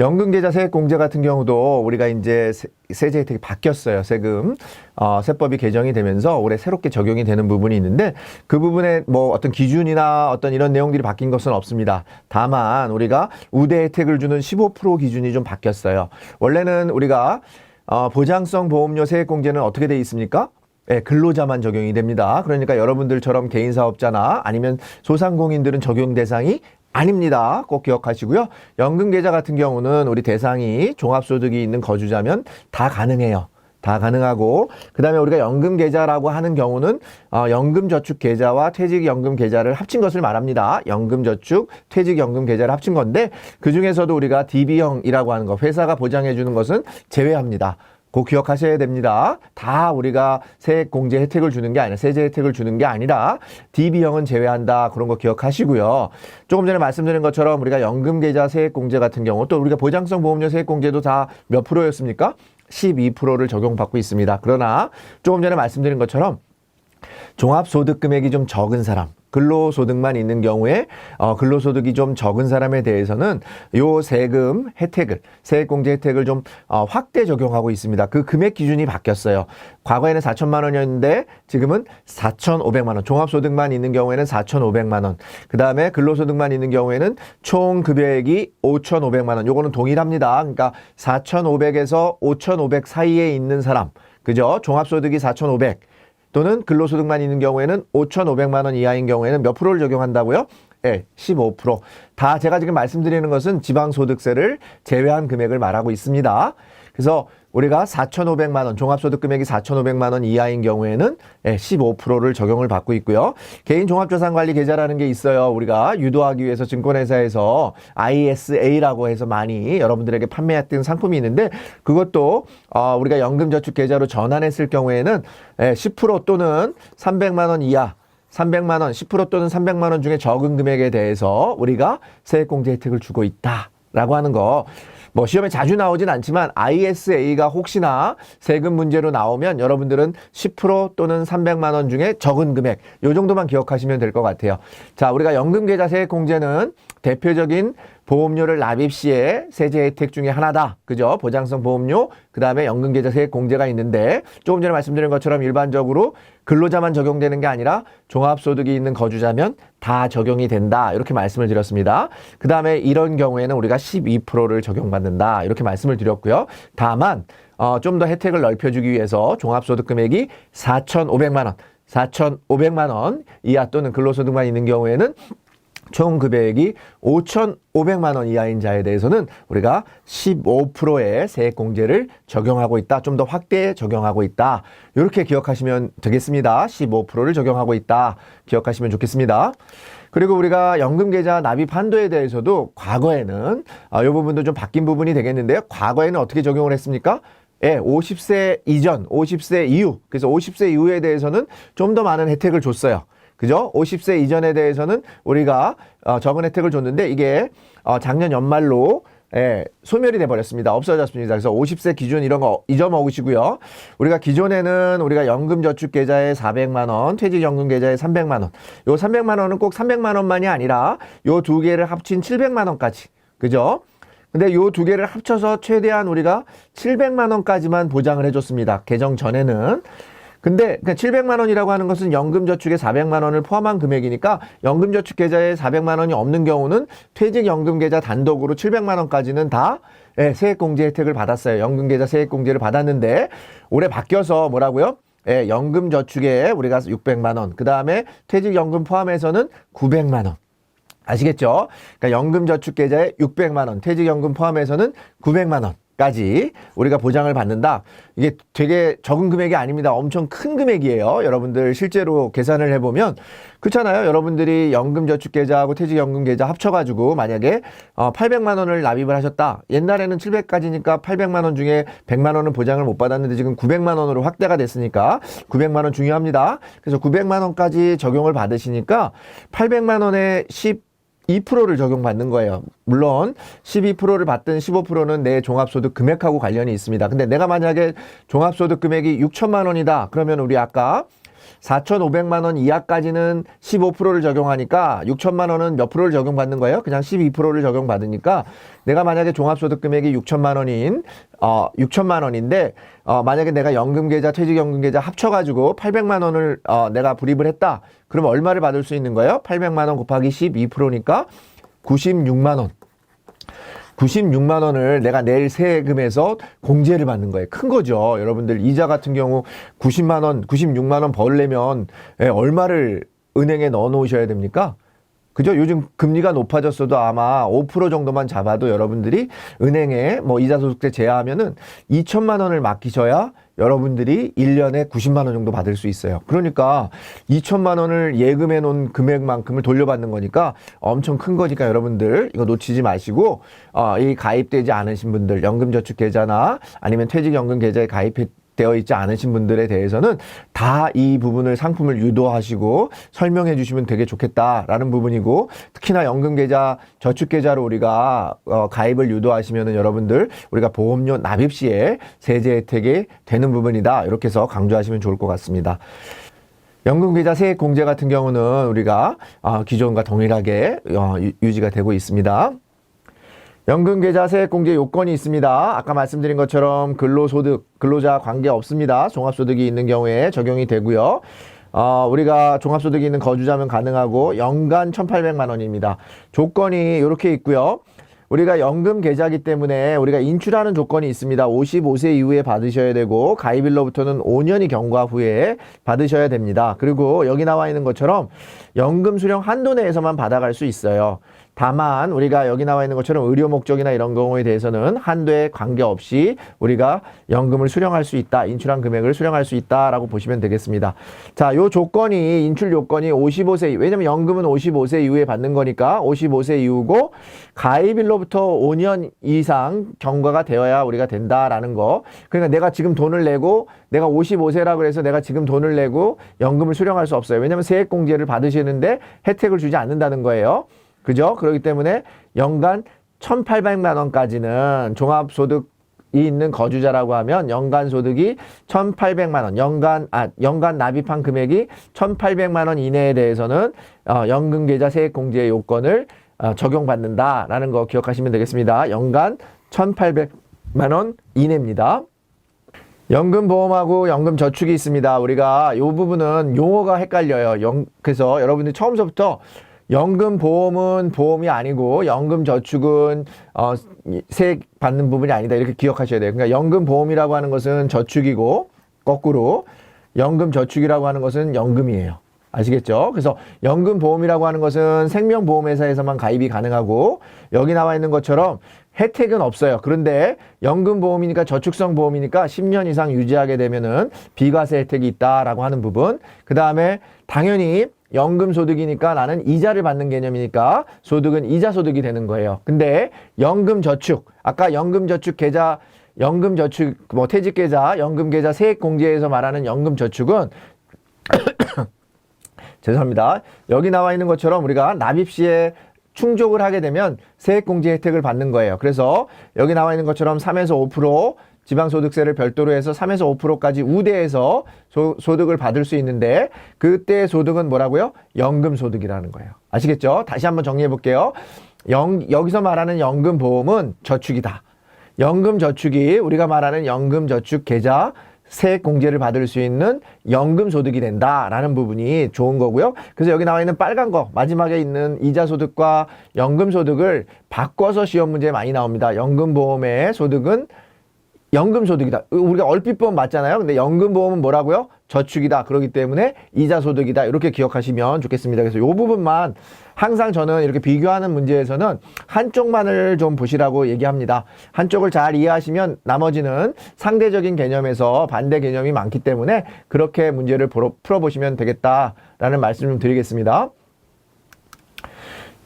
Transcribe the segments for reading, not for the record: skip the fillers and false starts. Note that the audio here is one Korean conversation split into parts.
연금계좌 세액공제 같은 경우도 우리가 이제 세제 혜택이 바뀌었어요. 세금 세법이 개정이 되면서 올해 새롭게 적용이 되는 부분이 있는데 그 부분에 뭐 어떤 기준이나 어떤 이런 내용들이 바뀐 것은 없습니다. 다만 우리가 우대 혜택을 주는 15% 기준이 좀 바뀌었어요. 원래는 우리가 보장성 보험료 세액공제는 어떻게 돼 있습니까? 네, 근로자만 적용이 됩니다. 그러니까 여러분들처럼 개인사업자나 아니면 소상공인들은 적용 대상이 아닙니다. 꼭 기억하시고요. 연금계좌 같은 경우는 우리 대상이 종합소득이 있는 거주자면 다 가능해요. 다 가능하고 그 다음에 우리가 연금계좌라고 하는 경우는 연금저축계좌와 퇴직연금계좌를 합친 것을 말합니다. 연금저축, 퇴직연금계좌를 합친 건데 그 중에서도 우리가 DB형이라고 하는 거 회사가 보장해 주는 것은 제외합니다. 꼭 기억하셔야 됩니다. 다 우리가 세액공제 혜택을 주는 게 아니라 세제 혜택을 주는 게 아니라 DB형은 제외한다. 그런 거 기억하시고요. 조금 전에 말씀드린 것처럼 우리가 연금계좌 세액공제 같은 경우 또 우리가 보장성 보험료 세액공제도 다 몇 프로였습니까? 12%를 적용받고 있습니다. 그러나 조금 전에 말씀드린 것처럼 종합소득 금액이 좀 적은 사람, 근로소득만 있는 경우에 근로소득이 좀 적은 사람에 대해서는 요 세금 혜택을 세액공제 혜택을 좀 확대 적용하고 있습니다. 그 금액 기준이 바뀌었어요. 과거에는 4천만 원이었는데 지금은 4,500만 원. 종합소득만 있는 경우에는 4,500만 원. 그 다음에 근로소득만 있는 경우에는 총 급여액이 5,500만 원. 요거는 동일합니다. 그러니까 4,500에서 5,500 사이에 있는 사람, 그죠? 종합소득이 4,500. 또는 근로소득만 있는 경우에는 5,500만 원 이하인 경우에는 몇 프로를 적용한다고요? 네, 15%. 다 제가 지금 말씀드리는 것은 지방소득세를 제외한 금액을 말하고 있습니다. 그래서 우리가 4,500만 원, 종합소득 금액이 4,500만 원 이하인 경우에는 15%를 적용을 받고 있고요. 개인종합자산관리계좌라는 게 있어요. 우리가 유도하기 위해서 증권회사에서 ISA라고 해서 많이 여러분들에게 판매했던 상품이 있는데 그것도 우리가 연금저축계좌로 전환했을 경우에는 10% 또는 300만 원 이하 300만 원, 10% 또는 300만 원 중에 적은 금액에 대해서 우리가 세액공제 혜택을 주고 있다라고 하는 거. 뭐 시험에 자주 나오진 않지만 ISA가 혹시나 세금 문제로 나오면 여러분들은 10% 또는 300만 원 중에 적은 금액 요 정도만 기억하시면 될 것 같아요. 자, 우리가 연금계좌 세액공제는 대표적인 보험료를 납입 시에 세제 혜택 중에 하나다. 그죠? 보장성 보험료, 그 다음에 연금계좌 세액공제가 있는데 조금 전에 말씀드린 것처럼 일반적으로 근로자만 적용되는 게 아니라 종합소득이 있는 거주자면 다 적용이 된다. 이렇게 말씀을 드렸습니다. 그 다음에 이런 경우에는 우리가 12%를 적용받는다. 이렇게 말씀을 드렸고요. 다만 좀 더 혜택을 넓혀주기 위해서 종합소득 금액이 4,500만 원, 4,500만 원 이하 또는 근로소득만 있는 경우에는 총 급여액이 5,500만 원 이하인 자에 대해서는 우리가 15%의 세액공제를 적용하고 있다. 좀 더 확대 적용하고 있다. 이렇게 기억하시면 되겠습니다. 15%를 적용하고 있다. 기억하시면 좋겠습니다. 그리고 우리가 연금계좌 납입 한도에 대해서도 과거에는 이 부분도 좀 바뀐 부분이 되겠는데요. 과거에는 어떻게 적용을 했습니까? 50세 이전, 50세 이후. 그래서 50세 이후에 대해서는 좀 더 많은 혜택을 줬어요. 그죠? 50세 이전에 대해서는 우리가 적은 혜택을 줬는데 이게 작년 연말로 소멸이 돼버렸습니다. 없어졌습니다. 그래서 50세 기준 이런 거 잊어먹으시고요. 우리가 기존에는 우리가 연금저축계좌에 400만 원, 퇴직연금계좌에 300만 원. 요 300만 원은 꼭 300만 원만이 아니라 요 두 개를 합친 700만 원까지. 그죠? 근데 요 두 개를 합쳐서 최대한 우리가 700만 원까지만 보장을 해줬습니다. 개정 전에는. 근데 700만 원이라고 하는 것은 연금저축에 400만 원을 포함한 금액이니까 연금저축계좌에 400만 원이 없는 경우는 퇴직연금계좌 단독으로 700만 원까지는 다 세액공제 혜택을 받았어요. 연금계좌 세액공제를 받았는데 올해 바뀌어서 뭐라고요? 연금저축에 우리가 600만 원, 그 다음에 퇴직연금 포함해서는 900만 원. 아시겠죠? 그러니까 연금저축계좌에 600만 원, 퇴직연금 포함해서는 900만 원. 까지 우리가 보장을 받는다. 이게 되게 적은 금액이 아닙니다. 엄청 큰 금액이에요. 여러분들 실제로 계산을 해보면 그렇잖아요. 여러분들이 연금저축계좌하고 퇴직연금계좌 합쳐가지고 만약에 800만 원을 납입을 하셨다. 옛날에는 700까지니까 800만 원 중에 100만 원은 보장을 못 받았는데 지금 900만 원으로 확대가 됐으니까 900만 원 중요합니다. 그래서 900만 원까지 적용을 받으시니까 800만 원에 2%를 적용받는 거예요. 물론 12%를 받든 15%는 내 종합소득 금액하고 관련이 있습니다. 근데 내가 만약에 종합소득 금액이 6천만 원이다. 그러면 우리 아까 4,500만 원 이하까지는 15%를 적용하니까 6천만 원은 몇 프로를 적용받는 거예요? 그냥 12%를 적용받으니까 내가 만약에 종합소득 금액이 6천만 원인 6천만 원인데 만약에 내가 연금계좌, 퇴직연금계좌 합쳐가지고 800만 원을 내가 불입을 했다. 그러면 얼마를 받을 수 있는 거예요? 800만 원 곱하기 12%니까 96만 원. 96만 원을 내가 낼 세금에서 공제를 받는 거예요. 큰 거죠. 여러분들 이자 같은 경우 90만 원, 96만 원 벌려면 얼마를 은행에 넣어 놓으셔야 됩니까? 그죠? 요즘 금리가 높아졌어도 아마 5% 정도만 잡아도 여러분들이 은행에 뭐 이자소득세 제하하면은 2천만 원을 맡기셔야 여러분들이 1년에 90만 원 정도 받을 수 있어요. 그러니까 2천만 원을 예금해 놓은 금액만큼을 돌려받는 거니까 엄청 큰 거니까 여러분들 이거 놓치지 마시고 이 가입되지 않으신 분들 연금저축계좌나 아니면 퇴직연금계좌에 가입되어 있지 않으신 분들에 대해서는 다 이 부분을 상품을 유도하시고 설명해 주시면 되게 좋겠다라는 부분이고 특히나 연금계좌, 저축계좌로 우리가 가입을 유도하시면은 여러분들 우리가 보험료 납입 시에 세제 혜택이 되는 부분이다. 이렇게 해서 강조하시면 좋을 것 같습니다. 연금계좌 세액공제 같은 경우는 우리가 기존과 동일하게 유지가 되고 있습니다. 연금계좌 세액공제 요건이 있습니다. 아까 말씀드린 것처럼 근로소득, 근로자 관계 없습니다. 종합소득이 있는 경우에 적용이 되고요. 우리가 종합소득이 있는 거주자면 가능하고 연간 1,800만 원입니다. 조건이 이렇게 있고요. 우리가 연금계좌이기 때문에 우리가 인출하는 조건이 있습니다. 55세 이후에 받으셔야 되고 가입일로부터는 5년이 경과 후에 받으셔야 됩니다. 그리고 여기 나와 있는 것처럼 연금 수령 한도 내에서만 받아갈 수 있어요. 다만 우리가 여기 나와 있는 것처럼 의료 목적이나 이런 경우에 대해서는 한도에 관계없이 우리가 연금을 수령할 수 있다. 인출한 금액을 수령할 수 있다라고 보시면 되겠습니다. 자, 요 조건이 인출 요건이 55세 왜냐면 연금은 55세 이후에 받는 거니까 55세 이후고 가입일로부터 5년 이상 경과가 되어야 우리가 된다라는 거. 그러니까 내가 지금 돈을 내고 내가 55세라 그래서 내가 지금 돈을 내고 연금을 수령할 수 없어요. 왜냐면 세액공제를 받으시는데 혜택을 주지 않는다는 거예요. 그죠? 그렇기 때문에 연간 1,800만 원까지는 종합소득이 있는 거주자라고 하면 연간 소득이 1,800만 원, 연간 납입한 금액이 1,800만 원 이내에 대해서는 연금계좌 세액공제 요건을 적용받는다라는 거 기억하시면 되겠습니다. 연간 1,800만 원 이내입니다. 연금보험하고 연금저축이 있습니다. 우리가 이 부분은 용어가 헷갈려요. 그래서 여러분들이 처음서부터 연금보험은 보험이 아니고 연금저축은 세액 받는 부분이 아니다. 이렇게 기억하셔야 돼요. 그러니까 연금보험이라고 하는 것은 저축이고 거꾸로 연금저축이라고 하는 것은 연금이에요. 아시겠죠? 그래서 연금보험이라고 하는 것은 생명보험회사에서만 가입이 가능하고 여기 나와 있는 것처럼 혜택은 없어요. 그런데 연금보험이니까 저축성 보험이니까 10년 이상 유지하게 되면은 비과세 혜택이 있다라고 하는 부분. 그 다음에 당연히 연금소득이니까 나는 이자를 받는 개념이니까 소득은 이자소득이 되는 거예요. 근데 연금저축, 아까 연금저축계좌, 연금저축, 퇴직계좌, 연금계좌 세액공제에서 말하는 연금저축은 죄송합니다. 여기 나와 있는 것처럼 우리가 납입 시에 충족을 하게 되면 세액공제 혜택을 받는 거예요. 그래서 여기 나와 있는 것처럼 3에서 5% 지방소득세를 별도로 해서 3에서 5%까지 우대해서 소득을 받을 수 있는데 그때 소득은 뭐라고요? 연금소득이라는 거예요. 아시겠죠? 다시 한번 정리해 볼게요. 여기서 말하는 연금보험은 저축이다. 연금저축이 우리가 말하는 연금저축계좌 세액공제를 받을 수 있는 연금소득이 된다라는 부분이 좋은 거고요. 그래서 여기 나와 있는 빨간 거 마지막에 있는 이자소득과 연금소득을 바꿔서 시험 문제에 많이 나옵니다. 연금보험의 소득은 연금소득이다. 우리가 얼핏 보면 맞잖아요. 근데 연금보험은 뭐라고요? 저축이다. 그렇기 때문에 이자소득이다. 이렇게 기억하시면 좋겠습니다. 그래서 이 부분만 항상 저는 이렇게 비교하는 문제에서는 한쪽만을 좀 보시라고 얘기합니다. 한쪽을 잘 이해하시면 나머지는 상대적인 개념에서 반대 개념이 많기 때문에 그렇게 문제를 풀어보시면 되겠다라는 말씀 좀 드리겠습니다.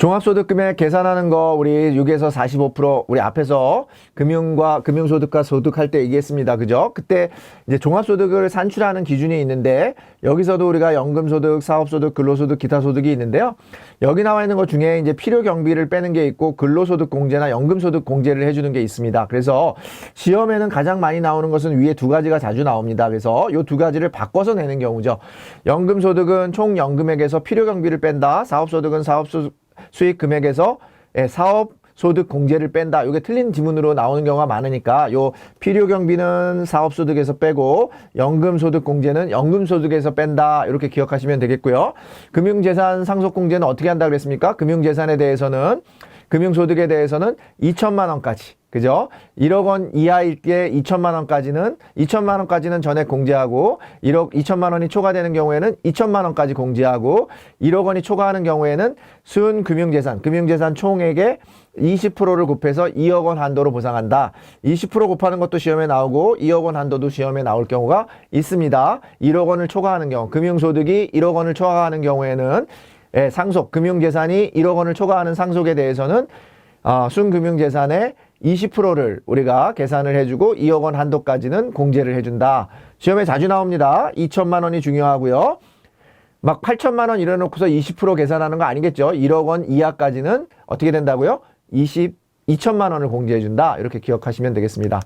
종합소득 금액 계산하는 거 우리 6에서 45% 우리 앞에서 금융소득과 소득할 때 얘기했습니다. 그죠? 그때 이제 종합소득을 산출하는 기준이 있는데 여기서도 우리가 연금소득, 사업소득, 근로소득, 기타소득이 있는데요. 여기 나와 있는 것 중에 이제 필요경비를 빼는 게 있고 근로소득 공제나 연금소득 공제를 해주는 게 있습니다. 그래서 시험에는 가장 많이 나오는 것은 위에 두 가지가 자주 나옵니다. 그래서 이 두 가지를 바꿔서 내는 경우죠. 연금소득은 총 연금액에서 필요경비를 뺀다. 사업소득은 사업소득 수익 금액에서 사업 소득 공제를 뺀다. 이게 틀린 지문으로 나오는 경우가 많으니까 요 필요 경비는 사업 소득에서 빼고 연금 소득 공제는 연금 소득에서 뺀다. 이렇게 기억하시면 되겠고요. 금융재산 상속 공제는 어떻게 한다 그랬습니까? 금융재산에 대해서는 금융소득에 대해서는 2천만 원까지. 그죠? 1억 원 이하일 때 2천만 원까지는 전액 공제하고 2천만 원이 초과되는 경우에는 2천만 원까지 공제하고 1억 원이 초과하는 경우에는 금융재산 총액의 20%를 곱해서 2억 원 한도로 보상한다. 20% 곱하는 것도 시험에 나오고 2억 원 한도도 시험에 나올 경우가 있습니다. 1억 원을 초과하는 경우, 금융소득이 1억 원을 초과하는 경우에는 금융재산이 1억 원을 초과하는 상속에 대해서는 순금융재산의 20%를 우리가 계산을 해주고 2억 원 한도까지는 공제를 해준다. 시험에 자주 나옵니다. 2천만 원이 중요하고요. 막 8천만 원 이래놓고서 20% 계산하는 거 아니겠죠. 1억 원 이하까지는 어떻게 된다고요? 2천만 원을 공제해준다. 이렇게 기억하시면 되겠습니다.